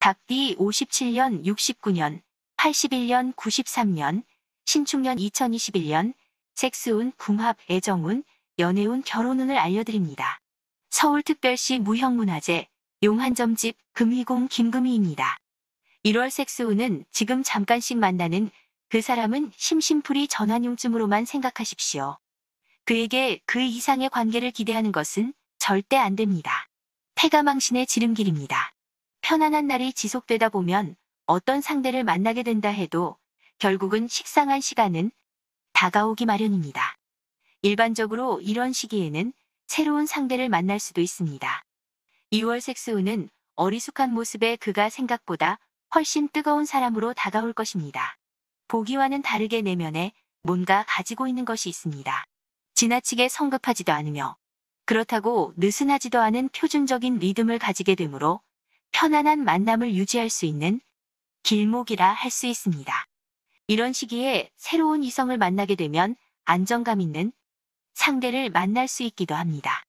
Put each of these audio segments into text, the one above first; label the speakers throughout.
Speaker 1: 닭띠 57년, 69년, 81년, 93년, 신축년 2021년, 섹스운, 궁합, 애정운, 연애운, 결혼운을 알려드립니다. 서울특별시 무형문화재, 용한점집, 금희공 김금희입니다. 1월 섹스운은 지금 잠깐씩 만나는 그 사람은 심심풀이 전환용쯤으로만 생각하십시오. 그에게 그 이상의 관계를 기대하는 것은 절대 안 됩니다. 패가망신의 지름길입니다. 편안한 날이 지속되다 보면 어떤 상대를 만나게 된다 해도 결국은 식상한 시간은 다가오기 마련입니다. 일반적으로 이런 시기에는 새로운 상대를 만날 수도 있습니다. 2월 섹스운은 어리숙한 모습에 그가 생각보다 훨씬 뜨거운 사람으로 다가올 것입니다. 보기와는 다르게 내면에 뭔가 가지고 있는 것이 있습니다. 지나치게 성급하지도 않으며 그렇다고 느슨하지도 않은 표준적인 리듬을 가지게 되므로 편안한 만남을 유지할 수 있는 길목이라 할 수 있습니다. 이런 시기에 새로운 이성을 만나게 되면 안정감 있는 상대를 만날 수 있기도 합니다.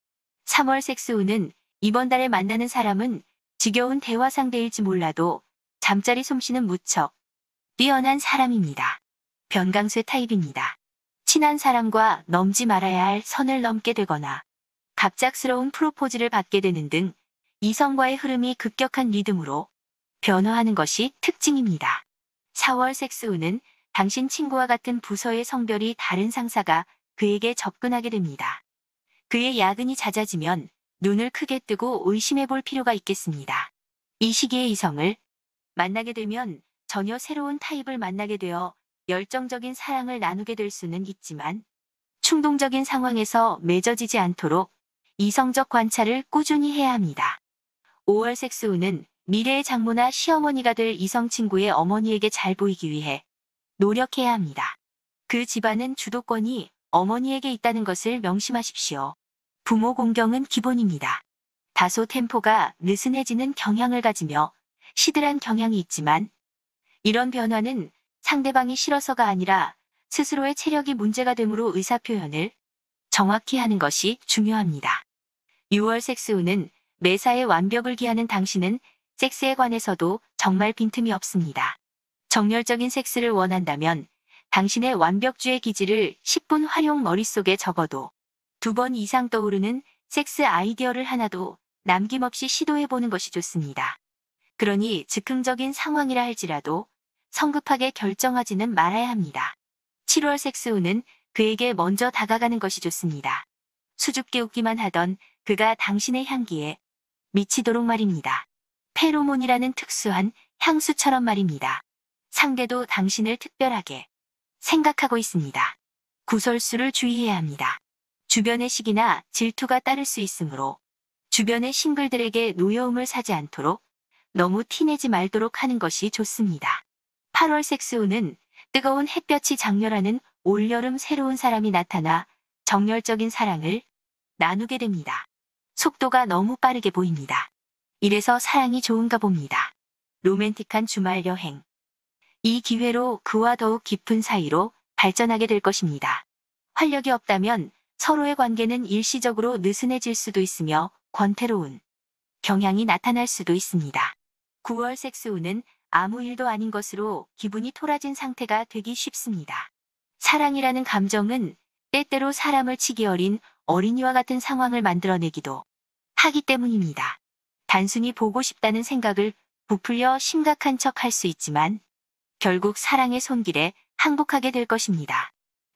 Speaker 1: 3월 섹스운은 이번 달에 만나는 사람은 지겨운 대화 상대일지 몰라도 잠자리 솜씨는 무척 뛰어난 사람입니다. 변강쇠 타입입니다. 친한 사람과 넘지 말아야 할 선을 넘게 되거나 갑작스러운 프로포즈를 받게 되는 등 이성과의 흐름이 급격한 리듬으로 변화하는 것이 특징입니다. 4월 섹스운은 당신 친구와 같은 부서의 성별이 다른 상사가 그에게 접근하게 됩니다. 그의 야근이 잦아지면 눈을 크게 뜨고 의심해 볼 필요가 있겠습니다. 이 시기의 이성을 만나게 되면 전혀 새로운 타입을 만나게 되어 열정적인 사랑을 나누게 될 수는 있지만 충동적인 상황에서 맺어지지 않도록 이성적 관찰을 꾸준히 해야 합니다. 5월 섹스운은 미래의 장모나 시어머니가 될 이성 친구의 어머니에게 잘 보이기 위해 노력해야 합니다. 그 집안은 주도권이 어머니에게 있다는 것을 명심하십시오. 부모 공경은 기본입니다. 다소 템포가 느슨해지는 경향을 가지며 시들한 경향이 있지만 이런 변화는 상대방이 싫어서가 아니라 스스로의 체력이 문제가 되므로 의사표현을 정확히 하는 것이 중요합니다. 6월 섹스운은 매사에 완벽을 기하는 당신은 섹스에 관해서도 정말 빈틈이 없습니다. 정열적인 섹스를 원한다면 당신의 완벽주의 기질을 10분 활용 머릿속에 적어도 2번 이상 떠오르는 섹스 아이디어를 하나도 남김없이 시도해보는 것이 좋습니다. 그러니 즉흥적인 상황이라 할지라도 성급하게 결정하지는 말아야 합니다. 7월 섹스운은 그에게 먼저 다가가는 것이 좋습니다. 수줍게 웃기만 하던 그가 당신의 향기에 미치도록 말입니다. 페로몬이라는 특수한 향수처럼 말입니다. 상대도 당신을 특별하게 생각하고 있습니다. 구설수를 주의해야 합니다. 주변의 시기나 질투가 따를 수 있으므로 주변의 싱글들에게 노여움을 사지 않도록 너무 티내지 말도록 하는 것이 좋습니다. 8월 섹스운은 뜨거운 햇볕이 장렬하는 올여름 새로운 사람이 나타나 정열적인 사랑을 나누게 됩니다. 속도가 너무 빠르게 보입니다. 이래서 사랑이 좋은가 봅니다. 로맨틱한 주말 여행. 이 기회로 그와 더욱 깊은 사이로 발전하게 될 것입니다. 활력이 없다면 서로의 관계는 일시적으로 느슨해질 수도 있으며 권태로운 경향이 나타날 수도 있습니다. 9월 섹스운은 아무 일도 아닌 것으로 기분이 토라진 상태가 되기 쉽습니다. 사랑이라는 감정은 때때로 사람을 치기 어린 어린이와 같은 상황을 만들어내기도 하기 때문입니다. 단순히 보고 싶다는 생각을 부풀려 심각한 척 할 수 있지만 결국 사랑의 손길에 항복하게 될 것입니다.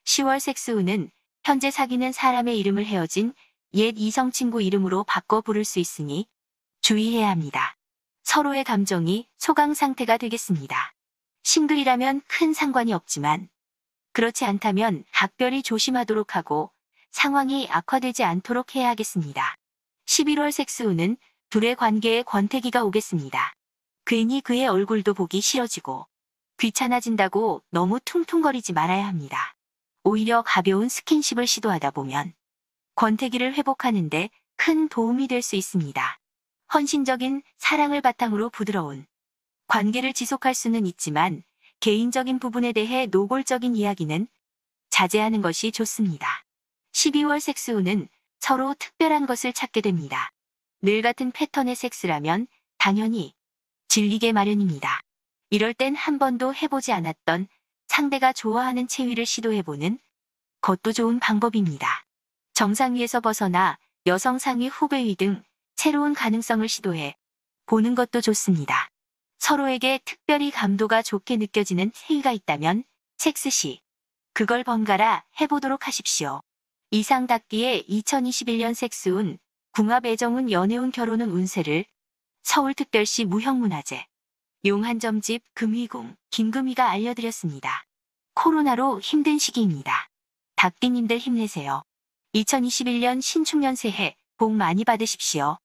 Speaker 1: 10월 섹스운은 현재 사귀는 사람의 이름을 헤어진 옛 이성 친구 이름으로 바꿔 부를 수 있으니 주의해야 합니다. 서로의 감정이 소강 상태가 되겠습니다. 싱글이라면 큰 상관이 없지만 그렇지 않다면 각별히 조심하도록 하고 상황이 악화되지 않도록 해야 하겠습니다. 11월 섹스운은 둘의 관계에 권태기가 오겠습니다. 괜히 그의 얼굴도 보기 싫어지고 귀찮아진다고 너무 퉁퉁거리지 말아야 합니다. 오히려 가벼운 스킨십을 시도하다 보면 권태기를 회복하는데 큰 도움이 될 수 있습니다. 헌신적인 사랑을 바탕으로 부드러운 관계를 지속할 수는 있지만 개인적인 부분에 대해 노골적인 이야기는 자제하는 것이 좋습니다. 12월 섹스운은 서로 특별한 것을 찾게 됩니다. 늘 같은 패턴의 섹스라면 당연히 질리게 마련입니다. 이럴 땐 한 번도 해보지 않았던 상대가 좋아하는 체위를 시도해보는 것도 좋은 방법입니다. 정상위에서 벗어나 여성 상위 후배위 등 새로운 가능성을 시도해 보는 것도 좋습니다. 서로에게 특별히 감도가 좋게 느껴지는 체위가 있다면 섹스 시 그걸 번갈아 해보도록 하십시오. 이상 닿기에 2021년 섹스운, 궁합 애정운, 연애운, 결혼운 운세를 서울특별시 무형문화재 용한점집 금희궁 김금희가 알려드렸습니다. 코로나로 힘든 시기입니다. 닭띠님들 힘내세요. 2021년 신축년 새해 복 많이 받으십시오.